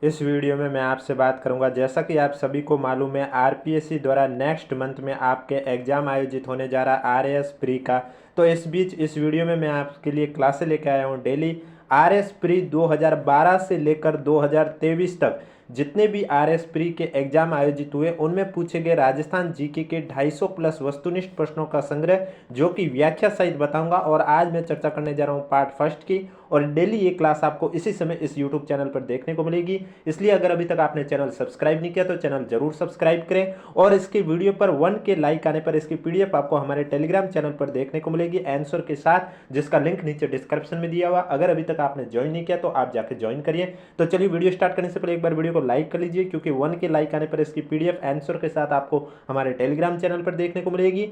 इस वीडियो में मैं आपसे बात करूंगा, जैसा कि आप सभी को मालूम है आरपीएससी द्वारा नेक्स्ट मंथ में आपके एग्ज़ाम आयोजित होने जा रहा आरएएस प्री का। तो इस बीच इस वीडियो में मैं आपके लिए क्लासें लेकर आया हूं डेली। आरएएस प्री 2012 से लेकर 2023 तक जितने भी आरएएस प्री के एग्जाम आयोजित हुए उनमें पूछे गए राजस्थान जीके के 250 प्लस वस्तुनिष्ठ प्रश्नों का संग्रह, जो कि व्याख्या सहित बताऊंगा। और आज मैं चर्चा करने जा रहा हूं पार्ट फर्स्ट की, और डेली ये क्लास आपको इसी समय इस यूट्यूब चैनल पर देखने को मिलेगी। इसलिए अगर अभी तक आपने चैनल सब्सक्राइब नहीं किया तो चैनल जरूर सब्सक्राइब करें, और इसके वीडियो पर 1 के लाइक आने पर इसकी पीडीएफ आपको हमारे टेलीग्राम चैनल पर देखने को मिलेगी आंसर के साथ, जिसका लिंक नीचे डिस्क्रिप्शन में दिया हुआ। अगर अभी तक आपने ज्वाइन नहीं किया तो आप जाके ज्वाइन करिए। तो चलिए वीडियो स्टार्ट करने से पहले एक बार वीडियो को लाइक कर लीजिए, क्योंकि 1 के लाइक आने पर इसकी पीडीएफ आंसर के साथ आपको हमारे टेलीग्राम चैनल पर देखने को मिलेगी।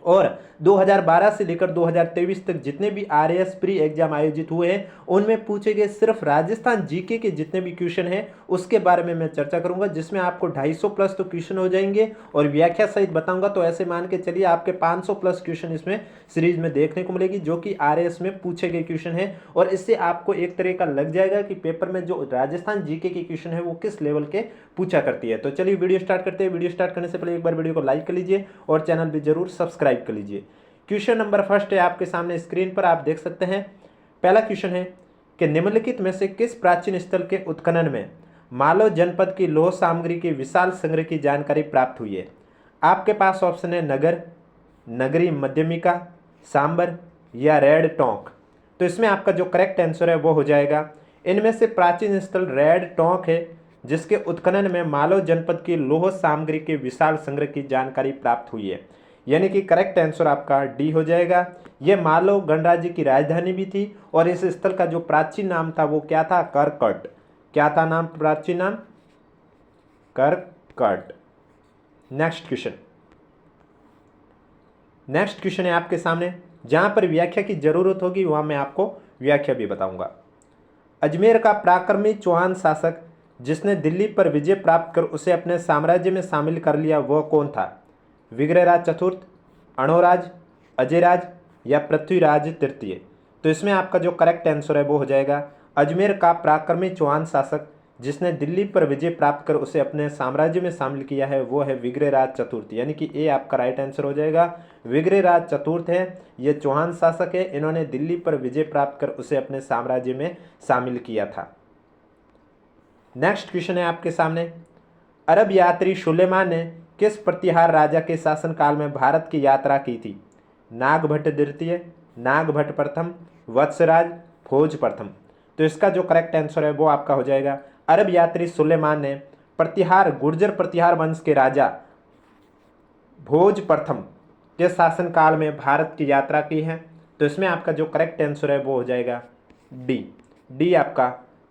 और 2012 से लेकर 2023 तक जितने भी आरएएस प्री एग्जाम आयोजित हुए हैं उनमें पूछे गए सिर्फ राजस्थान जीके के जितने भी क्वेश्चन हैं उसके बारे में मैं चर्चा करूंगा, जिसमें आपको 250 प्लस तो क्वेश्चन हो जाएंगे और व्याख्या सहित बताऊंगा। तो ऐसे मान के चलिए आपके 500 प्लस क्वेश्चन इसमें सीरीज में देखने को मिलेगी, जो कि आरएएस में पूछे गए क्वेश्चन है। और इससे आपको एक तरह का लग जाएगा कि पेपर में जो राजस्थान जीके के क्वेश्चन है वो किस लेवल के पूछा करती है। तो चलिए वीडियो स्टार्ट करते हैं। वीडियो स्टार्ट करने से पहले एक बार वीडियो को लाइक कर लीजिए और चैनल भी जरूर सब्सक्राइब कर लीजिए। क्वेश्चन नंबर फर्स्ट है आपके सामने स्क्रीन पर, आप देख सकते हैं। पहला क्वेश्चन है कि निम्नलिखित में से किस प्राचीन स्थल के उत्खनन में मालव जनपद की लौह सामग्री के विशाल संग्रह की जानकारी प्राप्त हुई है। आपके पास ऑप्शन है नगर, नगरी मध्यमिका, सांबर या रेड टोंक। तो इसमें आपका जो करेक्ट आंसर है वो हो जाएगा, इनमें से प्राचीन स्थल रेड टोंक है, जिसके उत्खनन में मालव जनपद की लौह सामग्री के विशाल संग्रह की जानकारी प्राप्त हुई है। यानी कि करेक्ट आंसर आपका डी हो जाएगा। यह मालव गणराज्य की राजधानी भी थी, और इस स्थल का जो प्राचीन नाम था वो क्या था? करकट। क्या था नाम? प्राचीन नाम करकट। नेक्स्ट क्वेश्चन है आपके सामने, जहां पर व्याख्या की जरूरत होगी वहां मैं आपको व्याख्या भी बताऊंगा। अजमेर का पराक्रमी चौहान शासक जिसने दिल्ली पर विजय प्राप्त कर उसे अपने साम्राज्य में शामिल कर लिया, वह कौन था? विग्रहराज चतुर्थ, अणोराज, अजयराज या पृथ्वीराज तृतीय। तो इसमें आपका जो करेक्ट आंसर है वो हो जाएगा, अजमेर का पराक्रमी चौहान शासक जिसने दिल्ली पर विजय प्राप्त कर उसे अपने साम्राज्य में शामिल किया है वो है विग्रहराज चतुर्थ। यानी कि ए आपका राइट आंसर हो जाएगा। विग्रहराज चतुर्थ है, ये चौहान शासक है, इन्होंने दिल्ली पर विजय प्राप्त कर उसे अपने साम्राज्य में शामिल किया था। नेक्स्ट क्वेश्चन है आपके सामने, अरब यात्री सुलेमान ने किस प्रतिहार राजा के शासनकाल में भारत की यात्रा की थी? नागभट्ट द्वितीय, नागभट्ट प्रथम, वत्सराज, भोज प्रथम। तो इसका जो करेक्ट आंसर है वो आपका हो जाएगा, अरब यात्री सुलेमान ने प्रतिहार गुर्जर प्रतिहार वंश के राजा भोज प्रथम के शासनकाल में भारत की यात्रा की है। तो इसमें आपका जो करेक्ट आंसर है वो हो जाएगा डी। डी आपका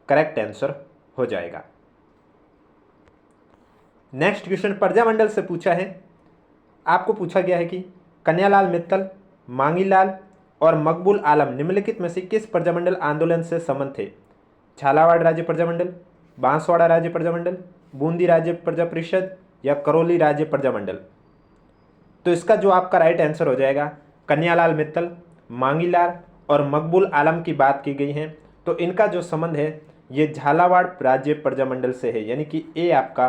करेक्ट आंसर हो जाएगा। नेक्स्ट क्वेश्चन प्रजामंडल से पूछा है। आपको पूछा गया है कि कन्यालाल मित्तल, मांगीलाल और मकबूल आलम निम्नलिखित में से किस प्रजामंडल आंदोलन से संबंध थे? झालावाड़ राज्य प्रजामंडल, बांसवाड़ा राज्य प्रजामंडल, बूंदी राज्य प्रजा परिषद या करौली राज्य प्रजामंडल। तो इसका जो आपका राइट आंसर हो जाएगा, कन्यालाल मित्तल, मांगीलाल और मकबूल आलम की बात की गई है। तो इनका जो संबंध है ये झालावाड़ राज्य प्रजामंडल से है, यानी कि ए आपका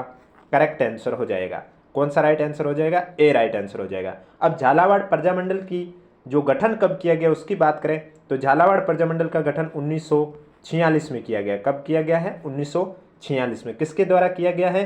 करेक्ट आंसर हो जाएगा। कौन सा राइट आंसर हो जाएगा? ए राइट आंसर हो जाएगा। अब झालावाड़ प्रजामंडल की जो गठन कब किया गया उसकी बात करें तो झालावाड़ प्रजामंडल का गठन 1946 में किया गया। कब किया गया है? 1946 में। किसके द्वारा किया गया है?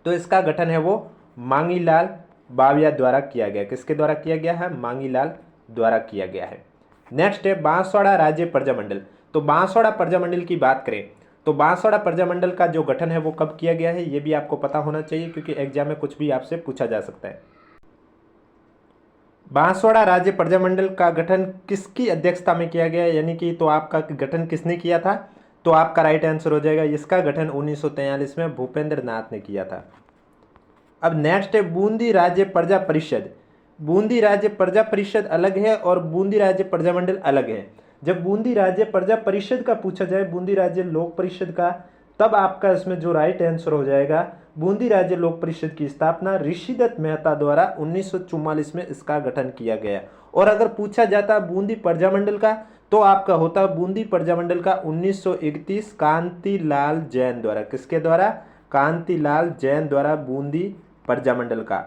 तो इसका गठन है वो मांगीलाल बाविया द्वारा किया गया। किसके द्वारा किया गया है? मांगीलाल द्वारा किया गया है। नेक्स्ट है बांसवाड़ा राज्य प्रजामंडल। तो बांसवाड़ा प्रजामंडल की बात करें तो बांसवाड़ा प्रजामंडल का जो गठन है वो कब किया गया है, ये भी आपको पता होना चाहिए, क्योंकि एग्जाम में कुछ भी आपसे पूछा जा सकता है। बांसवाड़ा राज्य प्रजामंडल का गठन किसकी अध्यक्षता में किया गया, यानी कि तो आपका गठन किसने किया था? तो आपका राइट आंसर हो जाएगा, इसका गठन 1943 में भूपेंद्र नाथ ने किया था। अब नेक्स्ट है बूंदी राज्य प्रजा परिषद। बूंदी राज्य प्रजा परिषद अलग है और बूंदी राज्य प्रजामंडल अलग है। जब बूंदी राज्य प्रजा परिषद का पूछा जाए, बूंदी राज्य लोक परिषद का, तब आपका इसमें जो राइट आंसर हो जाएगा, बूंदी राज्य लोक परिषद की स्थापना ऋषिदत्त मेहता द्वारा 1944 में इसका गठन किया गया। और अगर पूछा जाता बूंदी प्रजामंडल का, तो आपका होता है बूंदी प्रजामंडल का 1931 कांतिलाल जैन द्वारा। किसके द्वारा? कांतिलाल जैन द्वारा बूंदी प्रजामंडल का।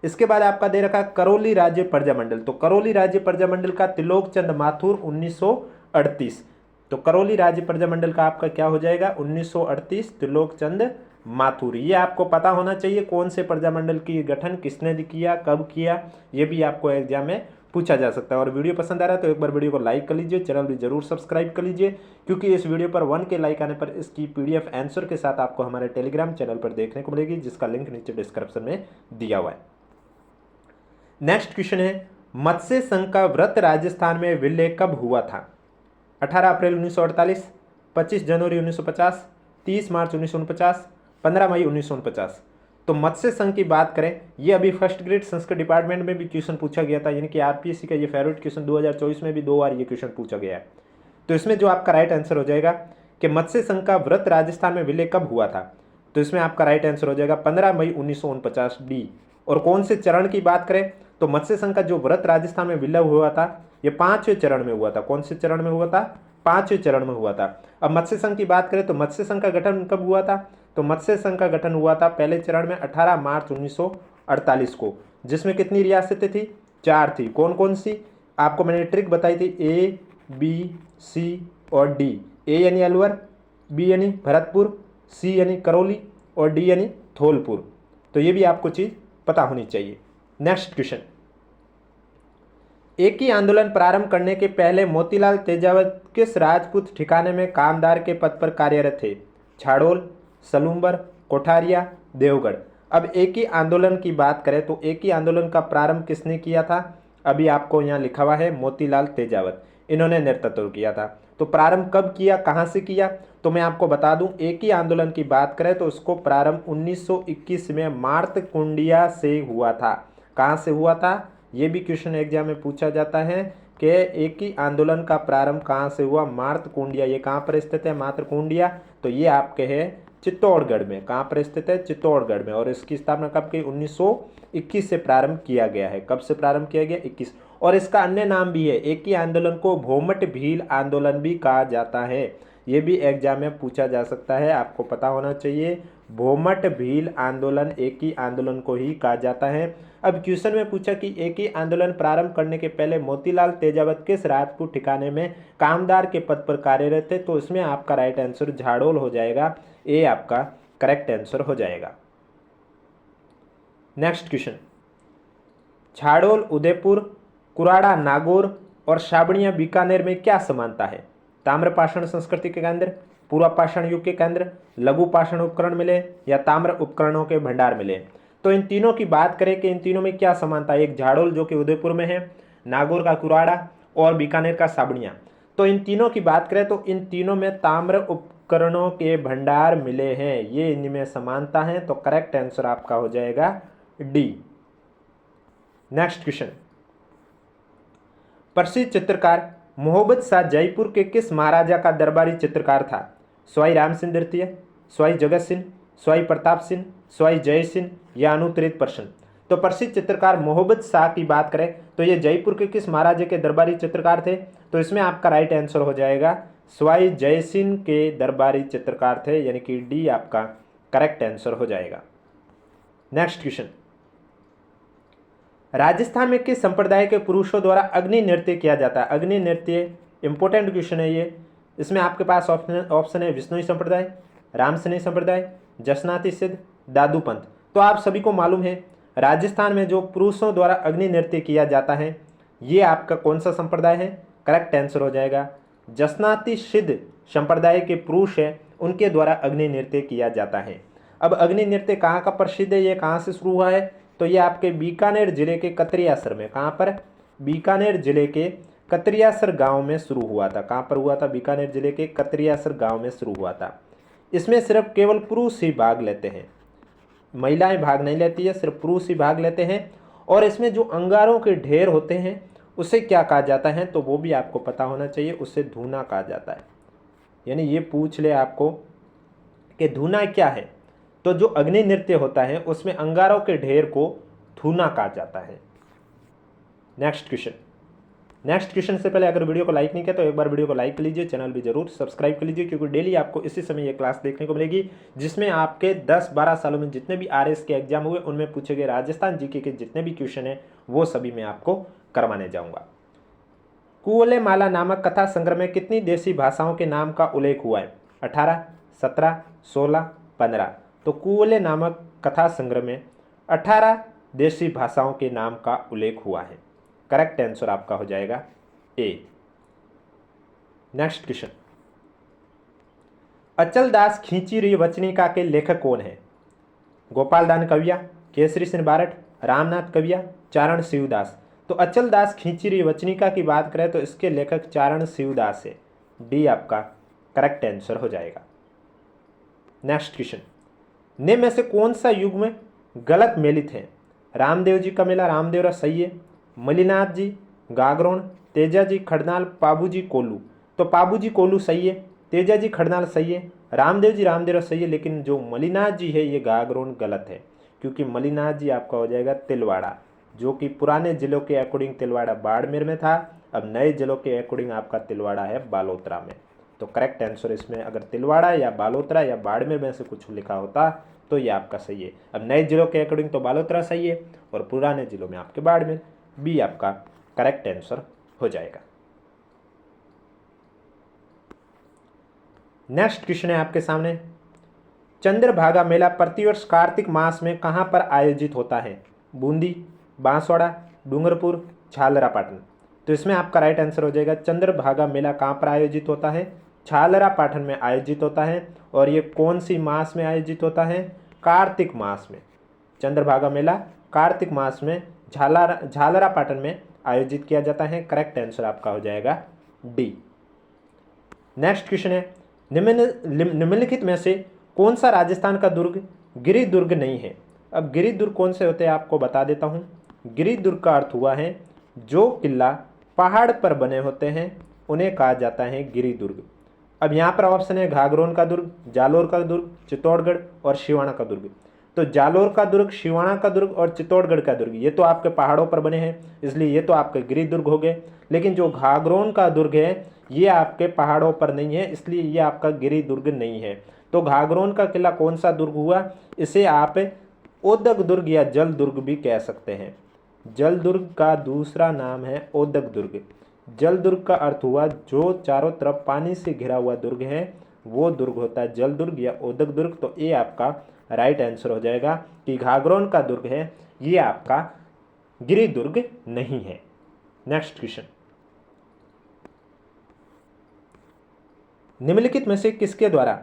इसके बाद आपका दे रखा करौली राज्य प्रजामंडल। तो करौली राज्य प्रजामंडल का त्रिलोक चंद माथुर 1938। तो करौली राज्य प्रजामंडल का आपका क्या हो जाएगा? 1938 त्रिलोक चंद माथुर। ये आपको पता होना चाहिए कौन से प्रजामंडल की गठन किसने किया, कब किया, ये भी आपको एग्जाम में पूछा जा सकता है। और वीडियो पसंद आ रहा है तो एक बार वीडियो को लाइक कर लीजिए, चैनल भी जरूर सब्सक्राइब कर लीजिए, क्योंकि इस वीडियो पर 1 के लाइक आने पर इसकी PDF आंसर के साथ आपको हमारे टेलीग्राम चैनल पर देखने को मिलेगी, जिसका लिंक नीचे डिस्क्रिप्शन में दिया हुआ है। नेक्स्ट क्वेश्चन है, मत्स्य संघ का व्रत राजस्थान में विलय कब हुआ था? 18 अप्रैल 1948, 25 जनवरी 1950, 30 मार्च 1949, 15 मई 1949। तो मत्स्य संघ की बात करें, ये अभी फर्स्ट ग्रेड संस्कृत डिपार्टमेंट में भी क्वेश्चन पूछा गया था, यानी कि RPSC का ये फेवरेट क्वेश्चन 2024 में भी 2 बार ये क्वेश्चन पूछा गया है। तो इसमें जो आपका राइट आंसर हो जाएगा कि मत्स्य संघ का व्रत राजस्थान में विलय कब हुआ था, तो इसमें आपका राइट आंसर हो जाएगा 15 मई 1949 डी। और कौन से चरण की बात करें तो मत्स्य संघ का जो व्रत राजस्थान में विलय हुआ था ये 5वें चरण में हुआ था। कौन से चरण में हुआ था? 5वें चरण में हुआ था। अब मत्स्य संघ की बात करें तो मत्स्य संघ का गठन कब हुआ था? तो मत्स्य संघ का गठन हुआ था पहले चरण में 18 मार्च 1948 को, जिसमें कितनी रियासतें थी? 4 थी। कौन कौन सी? आपको मैंने ट्रिक बताई थी, A, B, C और D। A यानी अलवर, B यानी भरतपुर, C यानी करौली और D यानी धौलपुर। तो ये भी आपको चीज़ पता होनी चाहिए। नेक्स्ट क्वेश्चन, एक ही आंदोलन प्रारंभ करने के पहले मोतीलाल तेजावत किस राजपूत ठिकाने में कामदार के पद पर कार्यरत थे? छाड़ोल, सलूम्बर, कोठारिया, देवगढ़। अब एक ही आंदोलन की बात करें तो एक ही आंदोलन का प्रारंभ किसने किया था? अभी आपको यहाँ लिखा हुआ है मोतीलाल तेजावत, इन्होंने नेतृत्व किया था। तो प्रारंभ कब किया, कहाँ से किया? तो मैं आपको बता दूं, एक ही आंदोलन की बात करें तो उसको प्रारंभ 1921 में मार्तकुंडिया से हुआ था। कहाँ से हुआ था? ये भी क्वेश्चन एग्जाम में पूछा जाता है कि एक ही आंदोलन का प्रारंभ कहाँ से हुआ? मार्तकुंडिया। ये कहाँ पर स्थित है मार्तकुंडिया? तो ये आपके है चित्तौड़गढ़ में। कहाँ पर स्थित है? चित्तौड़गढ़ में। और इसकी स्थापना कब की? 1921 से प्रारंभ किया गया है। कब से प्रारंभ किया गया? 21। और इसका अन्य नाम भी है, एक ही आंदोलन को भोमट भील आंदोलन भी कहा जाता है। ये भी एग्जाम में पूछा जा सकता है, आपको पता होना चाहिए। भोमट भील आंदोलन एक ही आंदोलन को ही कहा जाता है। अब क्वेश्चन में पूछा कि एक ही आंदोलन प्रारंभ करने के पहले मोतीलाल तेजावत किस राजपूत ठिकाने में कामदार के पद पर कार्यरत थे? तो इसमें आपका राइट आंसर झाड़ोल हो जाएगा। ए आपका करेक्ट आंसर हो जाएगा। नेक्स्ट क्वेश्चन, छाड़ोल उदयपुर, कुराड़ा नागौर और साबणिया बीकानेर में क्या समानता है? ताम्रपाषाण संस्कृति के केंद्र, पूर्व पाषाण युग के केंद्र, लघु पाषाण उपकरण मिले या ताम्र उपकरणों के भंडार मिले? तो इन तीनों की बात करें कि इन तीनों में क्या समानता है, एक झाड़ोल जो कि उदयपुर में है, नागौर का कुराड़ा और बीकानेर का साबणिया। तो इन तीनों की बात करें तो इन तीनों में ताम्र उपकरणों के भंडार मिले हैं, ये इनमें समानता है। तो करेक्ट आंसर आपका हो जाएगा डी। नेक्स्ट क्वेश्चन, प्रसिद्ध चित्रकार मोहब्बत शाह जयपुर के किस महाराजा का दरबारी चित्रकार था? स्वाई राम सिंह द्वितीय, स्वाई जगत सिंह, स्वाई प्रताप सिंह, स्वाई जय सिंह या अनुत्तरित प्रश्न? तो प्रसिद्ध चित्रकार मोहब्बत शाह की बात करें तो ये जयपुर के किस महाराजा के दरबारी चित्रकार थे? तो इसमें आपका राइट आंसर हो जाएगा स्वाई जय सिंह के दरबारी चित्रकार थे, यानी कि डी आपका करेक्ट आंसर हो जाएगा। नेक्स्ट क्वेश्चन, राजस्थान में किस संप्रदाय के पुरुषों द्वारा अग्नि नृत्य किया जाता है? अग्नि नृत्य इंपॉर्टेंट क्वेश्चन है ये। इसमें आपके पास ऑप्शन है विष्णुई संप्रदाय, रामसनेय संप्रदाय, जसनाती सिद्ध, दादू पंथ। तो आप सभी को मालूम है राजस्थान में जो पुरुषों द्वारा अग्नि नृत्य किया जाता है ये आपका कौन सा संप्रदाय है? करेक्ट आंसर हो जाएगा जसनाती सिद्ध संप्रदाय के पुरुष है, उनके द्वारा अग्नि नृत्य किया जाता है। अब अग्नि नृत्य कहाँ का प्रसिद्ध है, ये कहाँ से शुरू हुआ है? तो ये आपके बीकानेर जिले के कतरियासर में, कहाँ पर? बीकानेर जिले के कतरियासर गांव में शुरू हुआ था। कहाँ पर हुआ था? बीकानेर जिले के कतरियासर गांव में शुरू हुआ था। इसमें सिर्फ केवल पुरुष ही भाग लेते हैं, महिलाएं भाग नहीं लेती है, सिर्फ पुरुष ही भाग लेते हैं। और इसमें जो अंगारों के ढेर होते हैं उसे क्या कहा जाता है? तो वो भी आपको पता होना चाहिए, उसे धूना कहा जाता है। यानी ये पूछ ले आपको कि धूना क्या है, तो जो अग्नि नृत्य होता है उसमें अंगारों के ढेर को धूना कहा जाता है। नेक्स्ट क्वेश्चन, नेक्स्ट क्वेश्चन से पहले अगर वीडियो को लाइक नहीं किया तो एक बार वीडियो को लाइक कर लीजिए, चैनल भी जरूर सब्सक्राइब कर लीजिए, क्योंकि डेली आपको इसी समय ये क्लास देखने को मिलेगी जिसमें आपके 10-12 सालों में जितने भी आरएएस के एग्जाम हुए उनमें पूछे गए राजस्थान जीके के जितने भी क्वेश्चन हैं वो सभी मैं आपको करवाने जाऊँगा। कुवलेमाला नामक कथा संग्रह में कितनी देसी भाषाओं के नाम का उल्लेख हुआ है? 18, 17, 16, 15। तो कुवले नामक कथा संग्रह में 18 देसी भाषाओं के नाम का उल्लेख हुआ है। करेक्ट आंसर आपका हो जाएगा ए। नेक्स्ट क्वेश्चन, अचल दास खींची वचनिका के लेखक कौन है? गोपाल दान कविया, केसरी सिंह बारठ, रामनाथ कविया, चारण शिवदास। तो अचल दास खींची वचनिका की बात करें तो इसके लेखक चारण शिवदास है। डी आपका करेक्ट आंसर हो जाएगा। नेक्स्ट क्वेश्चन, निम्न में से कौन सा युग में गलत मेलित है? रामदेव जी का मेला, रामदेवरा सही है। मलिनाथ जी, गागरोन, तेजा जी खड़नाल, पाबू जी कोल्लू। तो पाबू जी कोल्लू सही है, तेजा जी खड़नाल सही है, रामदेव जी रामदेवरा सही है, लेकिन जो मलिनाथ जी है ये गागरोन गलत है, क्योंकि मलिनाथ जी आपका हो जाएगा तिलवाड़ा, जो कि पुराने जिलों के अकॉर्डिंग तिलवाड़ा बाड़मेर में था, अब नए जिलों के अकॉर्डिंग आपका तिलवाड़ा है बालोतरा में। तो करेक्ट आंसर इसमें अगर तिलवाड़ा या बालोतरा या बाड़मेर में से कुछ लिखा होता तो ये आपका सही है। अब नए जिलों के अकॉर्डिंग तो बालोतरा सही है और पुराने जिलों में आपके बाड़मेर। बी आपका करेक्ट आंसर हो जाएगा। नेक्स्ट क्वेश्चन है आपके सामने, चंद्रभागा मेला प्रतिवर्ष कार्तिक मास में कहां पर आयोजित होता है? बूंदी, बांसवाड़ा, डूंगरपुर, झालरापाटन। तो इसमें आपका राइट आंसर हो जाएगा चंद्रभागा मेला कहां पर आयोजित होता है? झालरापाटन में आयोजित होता है। और ये कौन सी मास में आयोजित होता है? कार्तिक मास में। चंद्रभागा मेला कार्तिक मास में झालरापाटन में आयोजित किया जाता है। करेक्ट आंसर आपका हो जाएगा डी। नेक्स्ट क्वेश्चन है, निम्नलिखित में से कौन सा राजस्थान का दुर्ग गिरि दुर्ग नहीं है? अब गिरि दुर्ग कौन से होते हैं आपको बता देता हूँ। गिरि दुर्ग का अर्थ हुआ है जो किला पहाड़ पर बने होते हैं उन्हें कहा जाता है गिरि दुर्ग। अब यहाँ पर ऑप्शन है घाघरोन का दुर्ग, जालोर का दुर्ग, चित्तौड़गढ़ और सिवाना का दुर्ग। तो जालोर का दुर्ग, सिवाना का दुर्ग और चित्तौड़गढ़ का दुर्ग ये तो आपके पहाड़ों पर बने हैं, इसलिए ये तो आपके गिरि दुर्ग हो गए। लेकिन जो घाघरोन का दुर्ग है ये आपके पहाड़ों पर नहीं है, इसलिए ये आपका गिरि दुर्ग नहीं है। तो घाघरोन का किला कौन सा दुर्ग हुआ? इसे आप ओदक दुर्ग या जल दुर्ग भी कह सकते हैं। जल दुर्ग का दूसरा नाम है ओदक दुर्ग। जल दुर्ग का अर्थ हुआ जो चारों तरफ पानी से घिरा हुआ दुर्ग है वो दुर्ग होता है जल दुर्ग या ओदक दुर्ग। तो ये आपका राइट आंसर हो जाएगा कि घाघरोन का दुर्ग है ये आपका गिरि दुर्ग नहीं है। नेक्स्ट क्वेश्चन, निम्नलिखित में से किसके द्वारा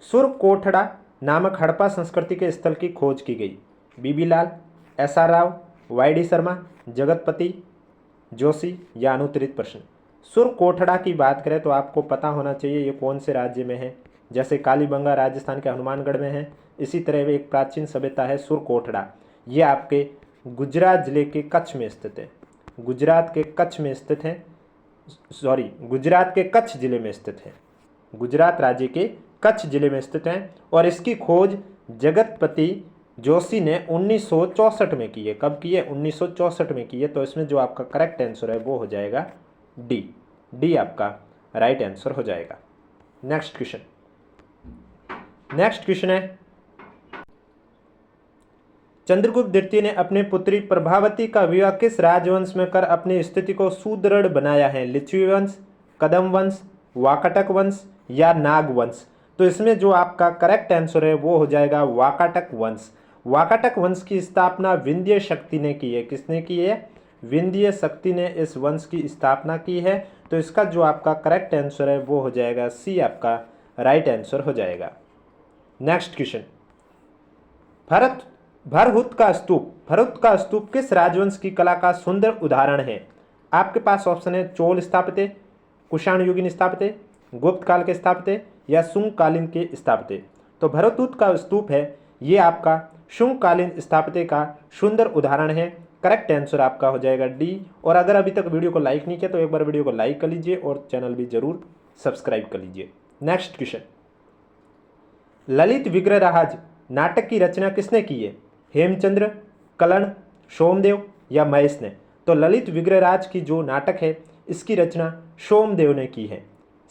सुरकोटड़ा नामक हड़प्पा संस्कृति के स्थल की खोज की गई? बीबी लाल, एस.आर. राव, वाई.डी. शर्मा, जगतपति जोशी या अनुत्तरित प्रश्न। सुरकोटड़ा की बात करें तो आपको पता होना चाहिए ये कौन से राज्य में है। जैसे कालीबंगा राजस्थान के हनुमानगढ़ में है, इसी तरह एक प्राचीन सभ्यता है सुरकोटड़ा, ये आपके गुजरात जिले के कच्छ में स्थित है। गुजरात के कच्छ में स्थित है, गुजरात के कच्छ जिले में स्थित है। गुजरात राज्य के कच्छ जिले में स्थित है और इसकी खोज जगतपति जोशी ने 1964 में की है। कब की है? 1964 में की है। तो इसमें जो आपका करेक्ट आंसर है वो हो जाएगा डी। डी आपका राइट आंसर हो जाएगा। नेक्स्ट क्वेश्चन, नेक्स्ट क्वेश्चन है, चंद्रगुप्त द्वितीय ने अपनी पुत्री प्रभावती का विवाह किस राजवंश में कर अपनी स्थिति को सुदृढ़ बनाया है? लिच्छवी वंश, कदम वंश, वाकाटक वंश या नाग वंश। तो इसमें जो आपका करेक्ट आंसर है वो हो जाएगा वाकाटक वंश। वाकाटक वंश की स्थापना विंध्य शक्ति ने की है। किसने की है? विंध्य शक्ति ने इस वंश की स्थापना की है। तो इसका जो आपका करेक्ट आंसर है वो हो जाएगा सी, आपका राइट आंसर हो जाएगा। नेक्स्ट क्वेश्चन, भरहुत का स्तूप किस राजवंश की कला का सुंदर उदाहरण है? आपके पास ऑप्शन है चोल स्थापत्य, कुषाण युगीन स्थापत्य, गुप्त काल के स्थापत्य या शुंग कालीन के स्थापत्य। तो भरतूत का स्तूप है ये आपका शुंग कालीन स्थापत्य का सुंदर उदाहरण है। करेक्ट आंसर आपका हो जाएगा डी। और अगर अभी तक वीडियो को लाइक नहीं किया तो एक बार वीडियो को लाइक कर लीजिए और चैनल भी जरूर सब्सक्राइब कर लीजिए। नेक्स्ट क्वेश्चन, ललित विग्रहराज नाटक की रचना किसने की है? हेमचंद्र, कर्ण, सोमदेव या महेश ने। तो ललित विग्रहराज की जो नाटक है इसकी रचना सोमदेव ने की है।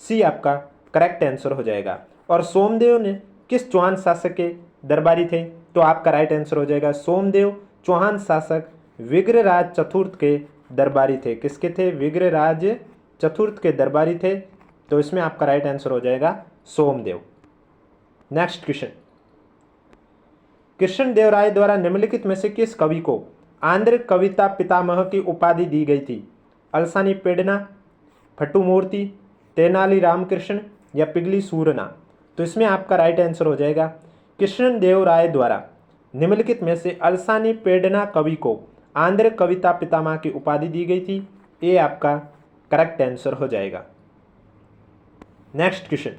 सी आपका करेक्ट आंसर हो जाएगा। और सोमदेव ने किस चौहान शासक के दरबारी थे? तो आपका राइट आंसर हो जाएगा सोमदेव चौहान शासक विग्रहराज चतुर्थ के दरबारी थे। किसके थे? विग्रहराज चतुर्थ के दरबारी थे। तो इसमें आपका राइट आंसर हो जाएगा सोमदेव। नेक्स्ट क्वेश्चन, कृष्णदेवराय द्वारा निम्नलिखित में से किस कवि को आंध्र कविता पितामह की उपाधि दी गई थी? अलसानी पेडना, फट्टूमूर्ति, तेनाली रामकृष्ण या पिगली सूरना? तो इसमें आपका राइट आंसर हो जाएगा कृष्णदेवराय द्वारा निम्नलिखित में से अलसानी पेडना कवि को आंध्र कविता पितामह की उपाधि दी गई थी। ये आपका करेक्ट आंसर हो जाएगा। नेक्स्ट क्वेश्चन,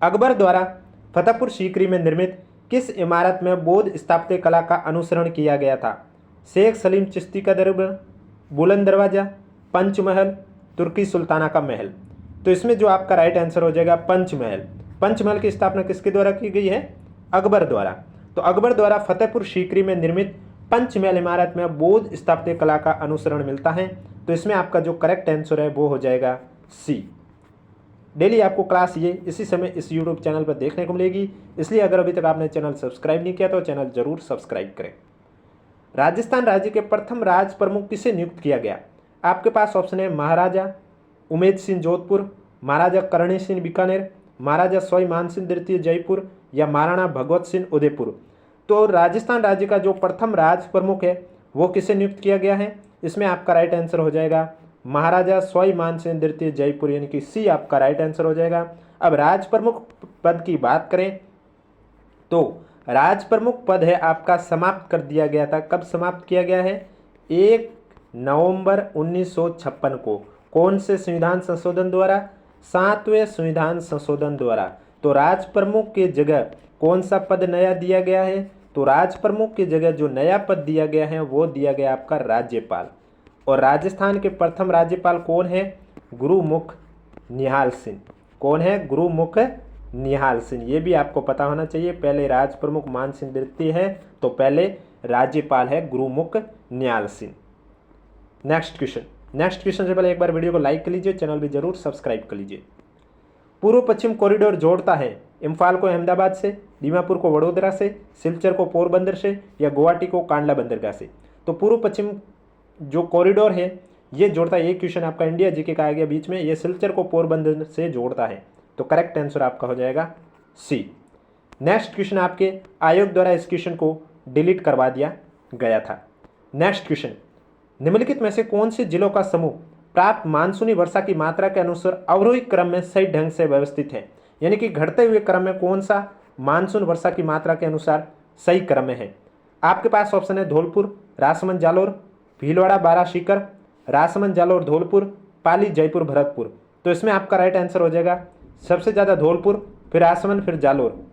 अकबर द्वारा फतेहपुर सीकरी में निर्मित किस इमारत में बौद्ध स्थापत्य कला का अनुसरण किया गया था? शेख सलीम चिश्ती का दरबार, बुलंद दरवाजा, पंचमहल, तुर्की सुल्ताना का महल? तो इसमें जो आपका राइट आंसर हो जाएगा पंचमहल। पंचमहल की स्थापना किसके द्वारा की गई है? अकबर द्वारा। तो अकबर द्वारा फतेहपुर सीकरी में निर्मित पंचमहल इमारत में बौद्ध स्थापत्य कला का अनुसरण मिलता है। तो इसमें आपका जो करेक्ट आंसर है वो हो जाएगा सी। डेली आपको क्लास ये इसी समय इस यूट्यूब चैनल पर देखने को मिलेगी, इसलिए अगर अभी तक आपने चैनल सब्सक्राइब नहीं किया तो चैनल जरूर सब्सक्राइब करें। राजस्थान राज्य के प्रथम राज प्रमुख किसे नियुक्त किया गया? आपके पास ऑप्शन है महाराजा उमेद सिंह जोधपुर, महाराजा करणी सिंह बीकानेर, महाराजा सवाई मानसिंह द्वितीय जयपुर या महाराणा भगवत सिंह उदयपुर? तो राजस्थान राज्य का जो प्रथम राज प्रमुख है वो किसे नियुक्त किया गया है? इसमें आपका राइट आंसर हो जाएगा महाराजा सवाई मानसिंह द्वितीय जयपुर, यानी कि सी आपका राइट आंसर हो जाएगा। अब राज प्रमुख पद की बात करें तो राज प्रमुख पद है आपका समाप्त कर दिया गया था। कब समाप्त किया गया है? 1 नवंबर 1956 को। कौन से संविधान संशोधन द्वारा? 7वें संविधान संशोधन द्वारा। तो राज प्रमुख की जगह कौन सा पद नया दिया गया है? तो राज प्रमुख की जगह जो नया पद दिया गया है वो दिया गया आपका राज्यपाल। और राजस्थान के प्रथम राज्यपाल कौन है? गुरुमुख निहाल सिंह। कौन है? गुरुमुख निहाल सिंह। ये भी आपको पता होना चाहिए। पहले राज प्रमुख मान सिंह द्वितीय है तो पहले राज्यपाल है गुरुमुख निहाल सिंह। नेक्स्ट क्वेश्चन से पहले एक बार वीडियो को लाइक कर लीजिए, चैनल भी जरूर सब्सक्राइब कर लीजिए। पूर्व पश्चिम कॉरिडोर जोड़ता है इम्फाल को अहमदाबाद से, दीमापुर को वडोदरा से, सिलचर को पोरबंदर से या गुवाहाटी को कांडला बंदरगाह से? तो पूर्व पश्चिम जो कॉरिडोर है ये जोड़ता है। एक क्वेश्चन आपका इंडिया जीके का आ गया बीच में, ये सिलचर को पोरबंदर से जोड़ता है। तो करेक्ट आंसर आपका हो जाएगा सी। नेक्स्ट क्वेश्चन, आपके आयोग द्वारा इस क्वेश्चन को डिलीट करवा दिया गया था। नेक्स्ट क्वेश्चन, निम्नलिखित में से कौन से जिलों का समूह प्राप्त मानसूनी वर्षा की मात्रा के अनुसार अवरोही क्रम में सही ढंग से व्यवस्थित है? यानी कि घटते हुए क्रम में कौन सा मानसून वर्षा की मात्रा के अनुसार सही क्रम में है? आपके पास ऑप्शन है धौलपुर, राजसमंद जालोर, भीलवाड़ा बारह सीकर, राजसमंद जालोर धौलपुर, पाली जयपुर भरतपुर? तो इसमें आपका राइट आंसर हो जाएगा सबसे ज़्यादा धौलपुर, फिर राजसमंद, फिर जालोर।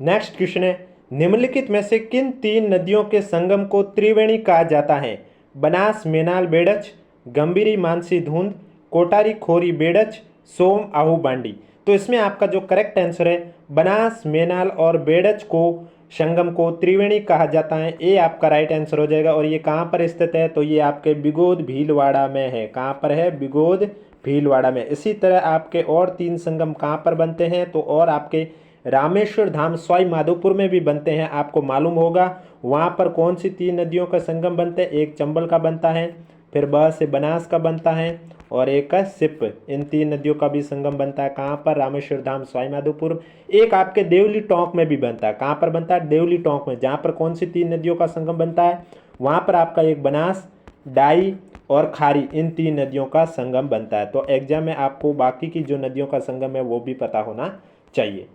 नेक्स्ट क्वेश्चन है, निम्नलिखित में से किन 3 नदियों के संगम को त्रिवेणी कहा जाता है? बनास मेनाल बेड़च, गंभीरी मानसी धुंध, कोटारी खोरी बेड़च, सोम आहू बांडी? तो इसमें आपका जो करेक्ट आंसर है बनास मेनाल और बेड़च को संगम को त्रिवेणी कहा जाता है। ये आपका राइट आंसर हो जाएगा। और ये कहाँ पर स्थित है? तो ये आपके बिगोद भीलवाड़ा में है। कहाँ पर है? बिगोद भीलवाड़ा में। इसी तरह आपके और 3 संगम कहाँ पर बनते हैं? तो और आपके रामेश्वर धाम सवाई माधोपुर में भी बनते हैं। आपको मालूम होगा वहाँ पर कौन सी 3 नदियों का संगम बनते हैं? एक चंबल का बनता है, फिर ब से बनास का बनता है और एक का सिप। इन 3 नदियों का भी संगम बनता है। कहाँ पर? रामेश्वर धाम सवाई माधोपुर। एक आपके देवली टोंक में भी बनता है। कहाँ पर बनता है? देवली टोंक में। जहाँ पर कौन सी 3 नदियों का संगम बनता है? वहाँ पर आपका एक बनास, डाई और खारी, इन 3 नदियों का संगम बनता है। तो एग्जाम में आपको बाकी की जो नदियों का संगम है वो भी पता होना चाहिए।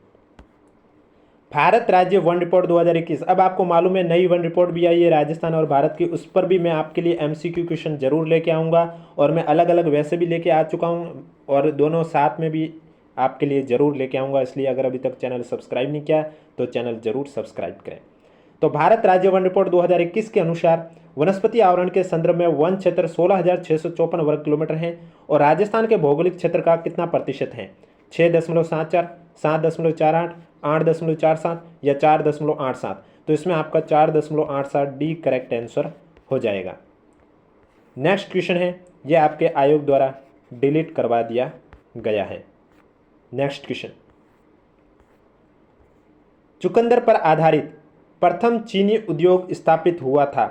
भारत राज्य वन रिपोर्ट 2021, अब आपको मालूम है नई वन रिपोर्ट भी आई है राजस्थान और भारत की। उस पर भी मैं आपके लिए एमसीक्यू क्वेश्चन जरूर लेके आऊँगा और मैं अलग अलग वैसे भी लेके आ चुका हूँ और दोनों साथ में भी आपके लिए ज़रूर लेके आऊँगा। इसलिए अगर अभी तक चैनल सब्सक्राइब नहीं किया तो चैनल ज़रूर सब्सक्राइब करें। तो भारत राज्य वन रिपोर्ट 2021 के अनुसार वनस्पति आवरण के संदर्भ में वन क्षेत्र 16,654 वर्ग किलोमीटर है और राजस्थान के भौगोलिक क्षेत्र का कितना प्रतिशत है? 6.74, 7.48, 8.47 या 4.87? तो इसमें आपका 4.87 डी करेक्ट आंसर हो जाएगा। नेक्स्ट क्वेश्चन है, ये आपके आयोग द्वारा डिलीट करवा दिया गया है। नेक्स्ट क्वेश्चन, चुकंदर पर आधारित प्रथम चीनी उद्योग स्थापित हुआ था?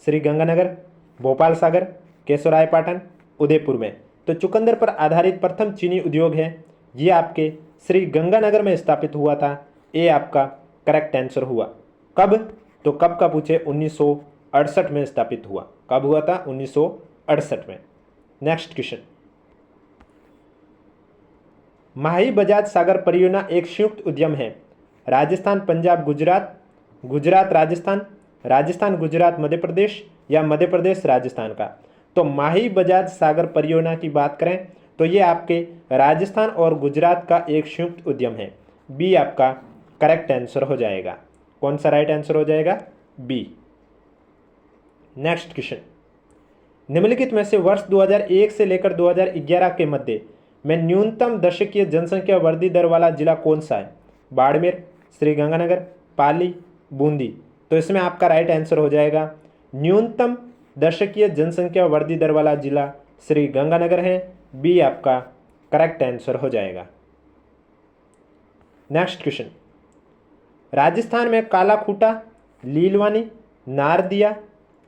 श्रीगंगानगर, भोपाल सागर, केशवरायपाटन, उदयपुर में। तो चुकंदर पर आधारित प्रथम चीनी उद्योग है ये आपके श्रीगंगानगर में स्थापित हुआ था। ये आपका करेक्ट आंसर हुआ। कब? तो कब का पूछे, 1968 में स्थापित हुआ। कब हुआ था? 1968 में। नेक्स्ट क्वेश्चन, माही बजाज सागर परियोजना एक संयुक्त उद्यम है। राजस्थान पंजाब गुजरात, गुजरात राजस्थान, राजस्थान गुजरात मध्य प्रदेश या मध्य प्रदेश राजस्थान का। तो माही बजाज सागर परियोजना की बात करें तो ये आपके राजस्थान और गुजरात का एक संयुक्त उद्यम है। बी आपका करेक्ट आंसर हो जाएगा। कौन सा राइट आंसर हो जाएगा? बी। नेक्स्ट क्वेश्चन, निम्नलिखित में से वर्ष 2001 से लेकर 2011 के मध्य में न्यूनतम दशकीय जनसंख्या वृद्धि दर वाला जिला कौन सा है? बाड़मेर, श्रीगंगानगर, पाली, बूंदी। तो इसमें आपका राइट आंसर हो जाएगा न्यूनतम दशकीय जनसंख्या वृद्धि दर वाला जिला श्रीगंगानगर है। बी आपका करेक्ट आंसर हो जाएगा। नेक्स्ट क्वेश्चन, राजस्थान में कालाखूटा, लीलवानी, नारदिया,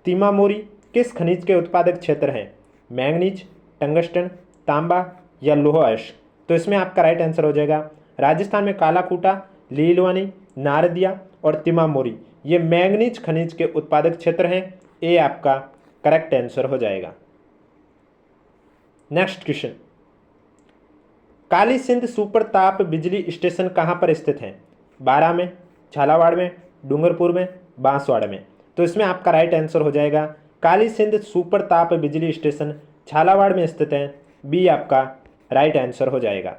तिमामोरी किस खनिज के उत्पादक क्षेत्र हैं? मैंगनीज, टंगस्टन, तांबा या लोह अयस्क। तो इसमें आपका राइट आंसर हो जाएगा राजस्थान में कालाखूटा, लीलवानी, नारदिया और तिमामोरी ये मैंगनीज खनिज के उत्पादक क्षेत्र हैं। ए आपका करेक्ट आंसर हो जाएगा। Next question, Kali Sindh super ताप बिजली स्टेशन कहाँ पर स्थित है? बारा में, झालावाड़ में, डूंगरपुर में, बांसवाड़ा में। तो इसमें आपका राइट आंसर हो जाएगा काली सिंध सुपर ताप बिजली स्टेशन झालावाड़ में स्थित है। बी आपका राइट आंसर हो जाएगा।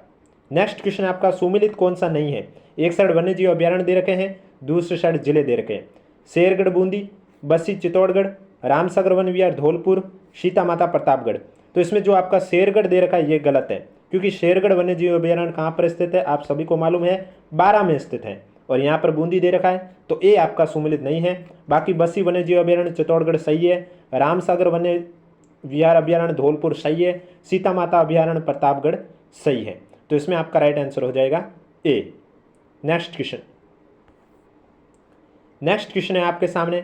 नेक्स्ट क्वेश्चन आपका, सुमिलित कौन सा नहीं है? एक साइड वन्य जीव अभ्यारण्य दे रखे हैं, दूसरे साइड जिले दे रखे हैं। शेरगढ़ बूंदी, बस्सी चित्तौड़गढ़, रामसागर वन विहार धौलपुर, सीता माता प्रतापगढ़। तो इसमें जो आपका शेरगढ़ दे रखा है ये गलत है, क्योंकि शेरगढ़ वन्य जीव अभ्यारण्य कहाँ पर स्थित है? आप सभी को मालूम है, बारा में स्थित है। और यहाँ पर बूंदी दे रखा है, तो ए आपका सुमिलित नहीं है। बाकी बस्सी वन्य जीव अभ्यारण्य चित्तौड़गढ़ सही है, रामसागर वन्य विहार अभ्यारण्य धौलपुर सही है, सीता माता अभ्यारण्य प्रतापगढ़ सही है। तो इसमें आपका राइट आंसर हो जाएगा ए। नेक्स्ट क्वेश्चन, नेक्स्ट क्वेश्चन है आपके सामने,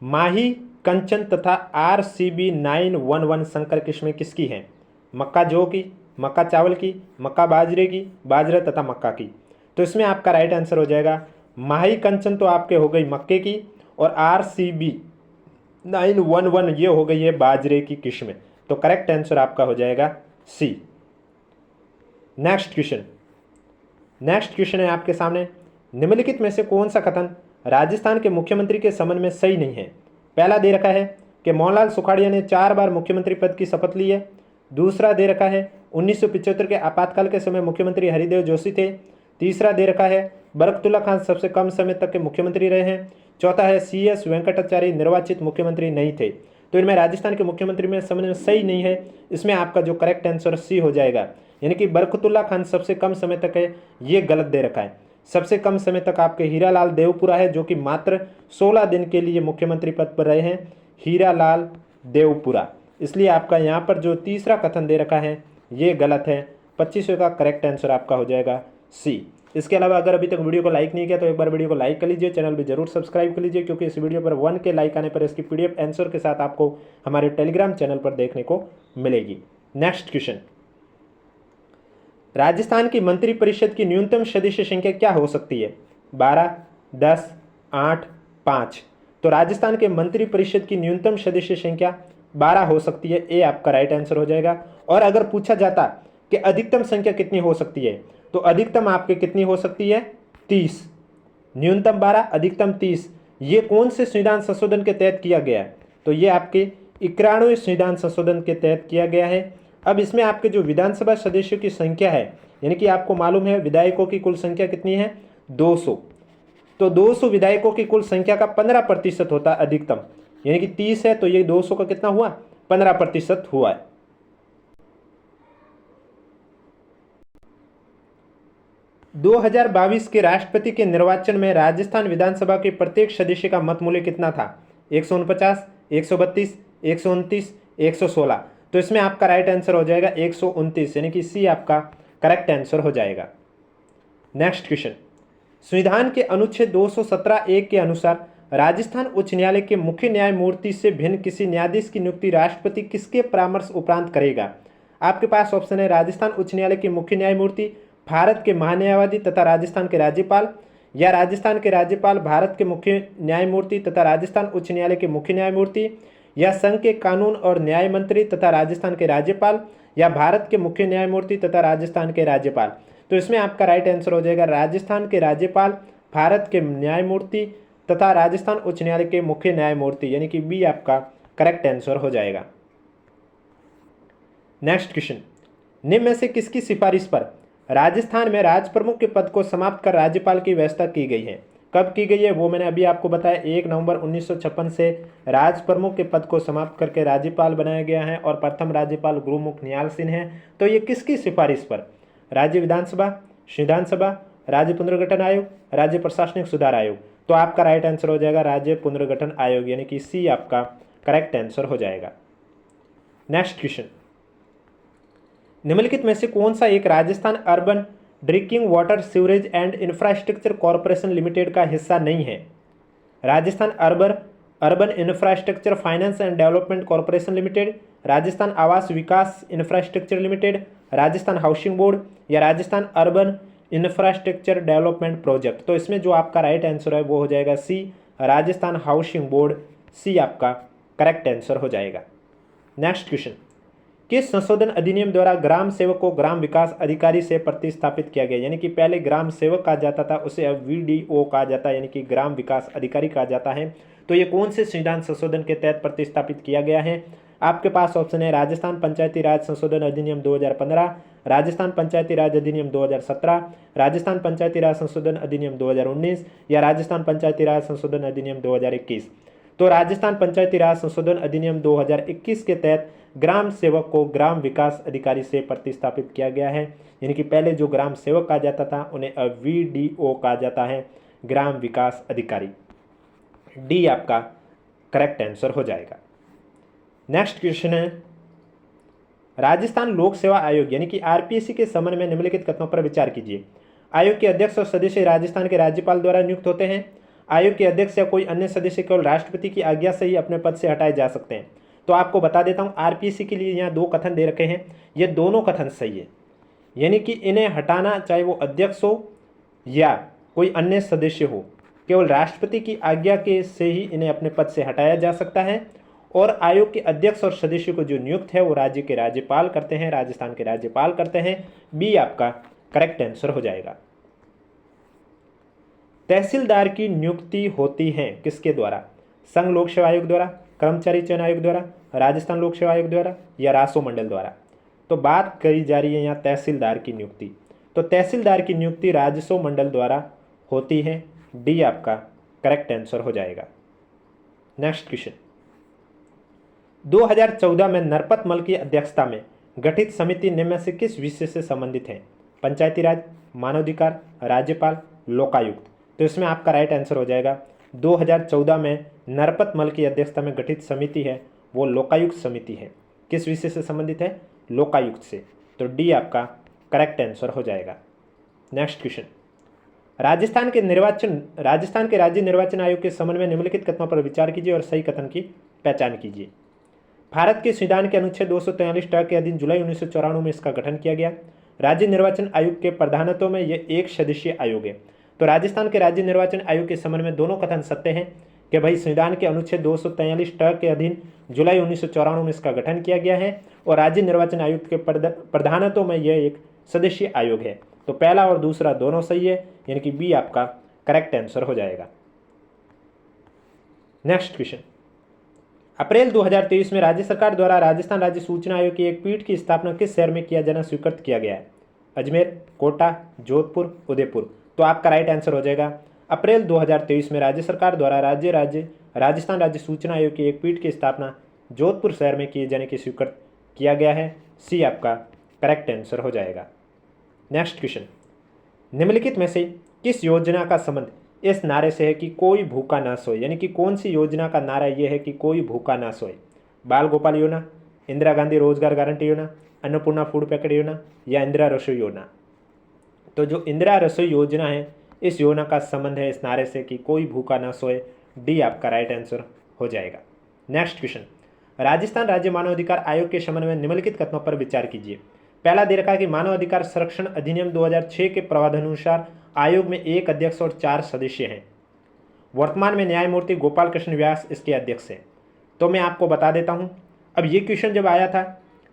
माही, कंचन तथा RCB 911 संकर किस्में किसकी हैं? मक्का जौ की, मक्का चावल की, मक्का बाजरे की, बाजरा तथा मक्का की। तो इसमें आपका राइट आंसर हो जाएगा माही कंचन तो आपके हो गई मक्के की, और RCB 911 ये हो गई है बाजरे की किस्में। तो करेक्ट आंसर आपका हो जाएगा सी। नेक्स्ट क्वेश्चन, नेक्स्ट क्वेश्चन है आपके सामने, निम्नलिखित में से कौन सा कथन राजस्थान के मुख्यमंत्री के संबंध में सही नहीं है? पहला दे रखा है कि मोहनलाल सुखाड़िया ने 4 बार मुख्यमंत्री पद की शपथ ली है। दूसरा दे रखा है 1975 के आपातकाल के समय मुख्यमंत्री हरिदेव जोशी थे। तीसरा दे रखा है बरकतुल्ला खान सबसे कम समय तक के मुख्यमंत्री रहे हैं। चौथा है CS वेंकटाचार्य निर्वाचित मुख्यमंत्री नहीं थे। तो इनमें राजस्थान के मुख्यमंत्री में समझ में सही नहीं है। इसमें आपका जो करेक्ट आंसर सी हो जाएगा, यानी कि बरकतुल्ला खान सबसे कम समय तक है, ये गलत दे रखा है। सबसे कम समय तक आपके हीरालाल देवपुरा है, जो कि मात्र 16 दिन के लिए मुख्यमंत्री पद पर रहे हैं, हीरालाल देवपुरा। इसलिए आपका यहाँ पर जो तीसरा कथन दे रखा है ये गलत है। 25वें का करेक्ट आंसर आपका हो जाएगा सी। इसके अलावा अगर अभी तक वीडियो को लाइक नहीं किया तो एक बार वीडियो को लाइक कर लीजिए, चैनल भी जरूर सब्सक्राइब कर लीजिए, क्योंकि इस वीडियो पर 1 के लाइक आने पर इसकी PDF आंसर के साथ आपको हमारे टेलीग्राम चैनल पर देखने को मिलेगी। नेक्स्ट क्वेश्चन, राजस्थान की मंत्रिपरिषद की न्यूनतम सदस्य संख्या क्या हो सकती है? 12, 10, 8, 5। तो राजस्थान के मंत्रिपरिषद की न्यूनतम सदस्य संख्या 12 हो सकती है। ए आपका राइट आंसर हो जाएगा। और अगर पूछा जाता कि अधिकतम संख्या कितनी हो सकती है, तो अधिकतम आपके कितनी हो सकती है? 30। न्यूनतम 12, अधिकतम 30। ये कौन से संविधान संशोधन के तहत किया गया है? तो ये आपके 91वें संविधान संशोधन के तहत किया गया है। अब इसमें आपके जो विधानसभा सदस्यों की संख्या है, यानी कि आपको मालूम है विधायकों की कुल संख्या कितनी है? 200। तो 200 विधायकों की कुल संख्या का 15% होता है अधिकतम, यानी कि 30 है तो ये 200 का कितना हुआ? 15% हुआ है। – 2022 के राष्ट्रपति के निर्वाचन में राजस्थान विधानसभा के प्रत्येक सदस्य का मत मूल्य कितना था? 149, 132, 129 116। तो इसमें आपका राइट आंसर हो जाएगा 129, यानी कि सी आपका करेक्ट आंसर हो जाएगा। नेक्स्ट क्वेश्चन, संविधान के अनुच्छेद 217 एक के अनुसार राजस्थान उच्च न्यायालय के मुख्य न्यायमूर्ति से भिन्न किसी न्यायाधीश की नियुक्ति राष्ट्रपति किसके परामर्श उपरांत करेगा? आपके पास ऑप्शन है राजस्थान उच्च न्यायालय के मुख्य न्यायमूर्ति, भारत के महान्यायवादी तथा राजस्थान के राज्यपाल, या राजस्थान के राज्यपाल भारत के मुख्य न्यायमूर्ति तथा राजस्थान उच्च न्यायालय के मुख्य न्यायमूर्ति, या संघ के कानून और न्याय मंत्री तथा राजस्थान के राज्यपाल, या भारत के मुख्य न्यायमूर्ति तथा राजस्थान के राज्यपाल। तो इसमें आपका राइट आंसर हो जाएगा राजस्थान के राज्यपाल, भारत के न्यायमूर्ति तथा राजस्थान उच्च न्यायालय के मुख्य न्यायमूर्ति, यानी कि बी आपका करेक्ट आंसर हो जाएगा। नेक्स्ट क्वेश्चन, निम्न में से किसकी सिफारिश पर राजस्थान में राज प्रमुख के पद को समाप्त कर राज्यपाल की व्यवस्था की गई है? कब की गई है वो मैंने अभी आपको बताया, 1 नवंबर 1956 से राज प्रमुख के पद को समाप्त करके राज्यपाल बनाया गया है और प्रथम राज्यपाल गुरुमुख निहाल सिंह हैं। तो ये किसकी सिफारिश पर? राज्य विधानसभा, संविधान सभा, राज्य पुनर्गठन आयोग, राज्य प्रशासनिक सुधार आयोग। तो आपका राइट आंसर हो जाएगा राज्य पुनर्गठन आयोग, यानी कि सी आपका करेक्ट आंसर हो जाएगा। नेक्स्ट क्वेश्चन, निम्नलिखित में से कौन सा एक Rajasthan urban drinking water sewerage and infrastructure corporation limited का हिस्सा नहीं है? Rajasthan urban infrastructure finance and development corporation limited, Rajasthan Awas Vikas infrastructure limited, Rajasthan housing board, या Rajasthan urban infrastructure development project. तो इसमें जो आपका राइट आंसर है वो हो जाएगा सी, राजस्थान हाउसिंग बोर्ड, सी आपका करेक्ट आंसर हो जाएगा। नेक्स्ट क्वेश्चन, किस संशोधन अधिनियम द्वारा ग्राम सेवक को ग्राम विकास अधिकारी से प्रतिस्थापित किया गया? यानी कि पहले ग्राम सेवक कहा जाता था, उसे अब वीडीओ कहा जाता है, यानी कि ग्राम विकास अधिकारी कहा जाता है। तो ये कौन से संविधान संशोधन के तहत प्रतिस्थापित किया गया है? आपके पास ऑप्शन है राजस्थान पंचायती राज संशोधन अधिनियम 2015, राजस्थान पंचायती राज अधिनियम 2017, राजस्थान पंचायती राज संशोधन अधिनियम 2019, या राजस्थान पंचायती राज संशोधन अधिनियम 2021। तो राजस्थान पंचायती राज संशोधन अधिनियम 2021 के तहत ग्राम सेवक को ग्राम विकास अधिकारी से प्रतिस्थापित किया गया है, यानी कि पहले जो ग्राम सेवक कहा जाता था उन्हें अब वीडीओ कहा जाता है, ग्राम विकास अधिकारी। डी आपका करेक्ट आंसर हो जाएगा। नेक्स्ट क्वेश्चन है, राजस्थान लोक सेवा आयोग यानी कि आरपीएससी के संबंध में निम्नलिखित कथनों पर विचार कीजिए। आयोग के अध्यक्ष और सदस्य राजस्थान के राज्यपाल द्वारा नियुक्त होते हैं। आयोग के अध्यक्ष या कोई अन्य सदस्य केवल राष्ट्रपति की आज्ञा से ही अपने पद से हटाए जा सकते हैं। तो आपको बता देता हूँ, आरपीएससी के लिए यहाँ 2 कथन दे रखे हैं, ये दोनों कथन सही है, यानी कि इन्हें हटाना चाहे वो अध्यक्ष हो या कोई अन्य सदस्य हो, केवल राष्ट्रपति की आज्ञा के से ही इन्हें अपने पद से हटाया जा सकता है। और आयोग के अध्यक्ष और सदस्य को जो नियुक्त है वो राज्य के राज्यपाल करते हैं, राजस्थान के राज्यपाल करते हैं। बी आपका करेक्ट आंसर हो जाएगा। तहसीलदार की नियुक्ति होती है किसके द्वारा? संघ लोक सेवा आयोग द्वारा, कर्मचारी चयन आयोग द्वारा, राजस्थान लोक सेवा आयोग द्वारा, या रासो मंडल द्वारा। तो बात करी जा रही है यहाँ तहसीलदार की नियुक्ति, तो तहसीलदार की नियुक्ति राजस्व मंडल द्वारा होती है। डी आपका करेक्ट आंसर हो जाएगा। नेक्स्ट क्वेश्चन, 2014 में नरपत मल की अध्यक्षता में गठित समिति निम्न में से किस विषय से संबंधित है? पंचायती राज, मानवाधिकार, राज्यपाल, लोकायुक्त। तो इसमें आपका राइट आंसर हो जाएगा 2014 में नरपत मल की अध्यक्षता में गठित समिति है वो लोकायुक्त समिति है। किस विषय से संबंधित है? लोकायुक्त से। तो डी आपका करेक्ट आंसर हो जाएगा। नेक्स्ट क्वेश्चन, राजस्थान के राज्य निर्वाचन आयोग के संबंध में निम्नलिखित कथनों पर विचार कीजिए और सही कथन की पहचान कीजिए। भारत के संविधान के अनुच्छेद 243 के अधीन जुलाई 1994 में इसका गठन किया गया। राज्य निर्वाचन आयोग के प्रधानत्व में यह 1 सदस्यीय आयोग है। तो राजस्थान के राज्य निर्वाचन आयोग के संबंध में दोनों कथन सत्य हैं कि भाई संविधान के अनुच्छेद 243 के अधीन जुलाई 1994 में इसका गठन किया गया है और राज्य निर्वाचन आयुक्त के प्रधानत्व में यह 1 सदस्यीय आयोग है। तो पहला और दूसरा दोनों सही है, यानी कि बी आपका करेक्ट आंसर हो जाएगा। नेक्स्ट क्वेश्चन, अप्रैल 2023 में राज्य सरकार द्वारा राजस्थान राज्य सूचना आयोग की एक पीठ की स्थापना किस शहर में किया जाना स्वीकृत किया गया है? अजमेर, कोटा, जोधपुर, उदयपुर। तो आपका राइट आंसर हो जाएगा अप्रैल 2023 में राज्य सरकार द्वारा राजस्थान राज्य सूचना आयोग की एक पीठ की स्थापना जोधपुर शहर में किए जाने की स्वीकृत किया गया है। सी आपका करेक्ट आंसर हो जाएगा। नेक्स्ट क्वेश्चन, निम्नलिखित में से किस योजना का संबंध इस नारे से है कि कोई भूखा ना सोए? यानी कि कौन सी योजना का नारा यह है कि कोई भूखा ना सोए? बाल गोपाल योजना, इंदिरा गांधी रोजगार गारंटी योजना, अन्नपूर्णा फूड पैकेट योजना या इंदिरा रसोई योजना। तो जो इंदिरा रसोई योजना है, इस योजना का संबंध है इस नारे से कि कोई भूखा ना सोए। डी आपका राइट आंसर हो जाएगा। नेक्स्ट क्वेश्चन, राजस्थान राज्य मानवाधिकार आयोग के संबंध में निम्नलिखित कथनों पर विचार कीजिए। पहला दे रखा है कि मानवाधिकार संरक्षण अधिनियम 2006 के प्रावधानानुसार आयोग में 1 अध्यक्ष और 4 सदस्य हैं। वर्तमान में न्यायमूर्ति गोपाल कृष्ण व्यास इसके अध्यक्ष हैं। तो मैं आपको बता देता हूं, अब ये क्वेश्चन जब आया था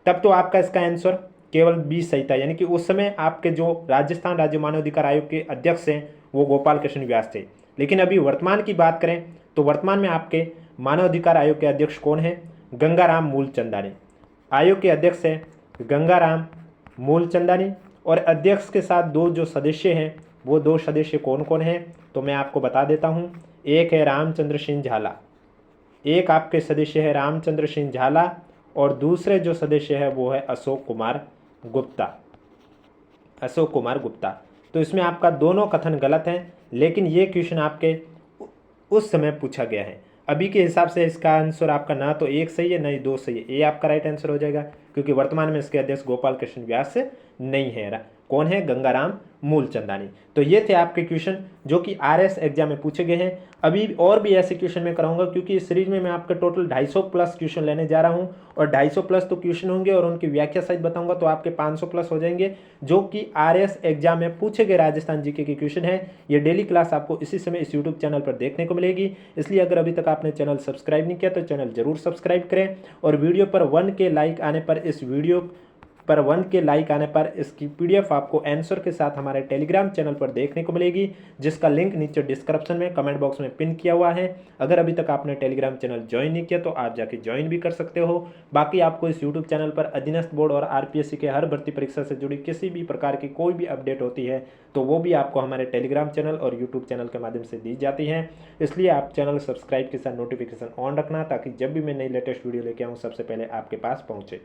तब तो आपका इसका आंसर केवल बी सही था, यानी कि उस समय आपके जो राजस्थान राज्य मानवाधिकार आयोग के अध्यक्ष हैं वो गोपाल कृष्ण व्यास थे। लेकिन अभी वर्तमान की बात करें तो वर्तमान में आपके मानवाधिकार आयोग के अध्यक्ष कौन है? गंगाराम मूलचंदानी। आयोग के अध्यक्ष हैं गंगाराम मूलचंदानी और अध्यक्ष के साथ 2 जो सदस्य हैं वो 2 सदस्य कौन कौन हैं? तो मैं आपको बता देता हूँ। एक है रामचंद्र सिंह झाला, एक आपके सदस्य है रामचंद्र सिंह झाला और दूसरे जो सदस्य है वो है अशोक कुमार गुप्ता। अशोक कुमार गुप्ता। तो इसमें आपका दोनों कथन गलत हैं, लेकिन ये क्वेश्चन आपके उस समय पूछा गया है। अभी के हिसाब से इसका आंसर आपका ना तो 1 सही है ना ही 2 सही है। ये आपका राइट आंसर हो जाएगा, क्योंकि वर्तमान में इसके अध्यक्ष गोपाल कृष्ण व्यास नहीं है। कौन है? गंगाराम मूलचंदानी। तो ये थे आपके क्वेश्चन जो कि आरएस एग्जाम में पूछे गए हैं। अभी और भी ऐसे क्वेश्चन मैं कराऊंगा, क्योंकि इस सीरीज में मैं आपका टोटल 250 प्लस क्वेश्चन लेने जा रहा हूं और 250 प्लस तो क्वेश्चन होंगे और उनकी व्याख्या सहित बताऊंगा, तो आपके 500 प्लस हो जाएंगे जो कि आरएस एग्जाम में पूछे गए राजस्थान जीके के क्वेश्चन है। ये डेली क्लास आपको इसी समय इस यूट्यूब चैनल पर देखने को मिलेगी। इसलिए अगर अभी तक आपने चैनल सब्सक्राइब नहीं किया तो चैनल जरूर सब्सक्राइब करें और वीडियो पर 1K लाइक आने पर इस वीडियो पर 1K लाइक आने पर इसकी पीडीएफ आपको आंसर के साथ हमारे टेलीग्राम चैनल पर देखने को मिलेगी, जिसका लिंक नीचे डिस्क्रिप्शन में कमेंट बॉक्स में पिन किया हुआ है। अगर अभी तक आपने टेलीग्राम चैनल ज्वाइन नहीं किया तो आप जाके ज्वाइन भी कर सकते हो। बाकी आपको इस यूट्यूब चैनल पर अधीनस्थ बोर्ड और आरपीएससी के हर भर्ती परीक्षा से जुड़ी किसी भी प्रकार की कोई भी अपडेट होती है तो वो भी आपको हमारे टेलीग्राम चैनल और यूट्यूब चैनल के माध्यम से दी जाती है। इसलिए आप चैनल सब्सक्राइब के साथ नोटिफिकेशन ऑन रखना, ताकि जब भी मैं नई लेटेस्ट वीडियो लेके आऊँ सबसे पहले आपके पास पहुँचे।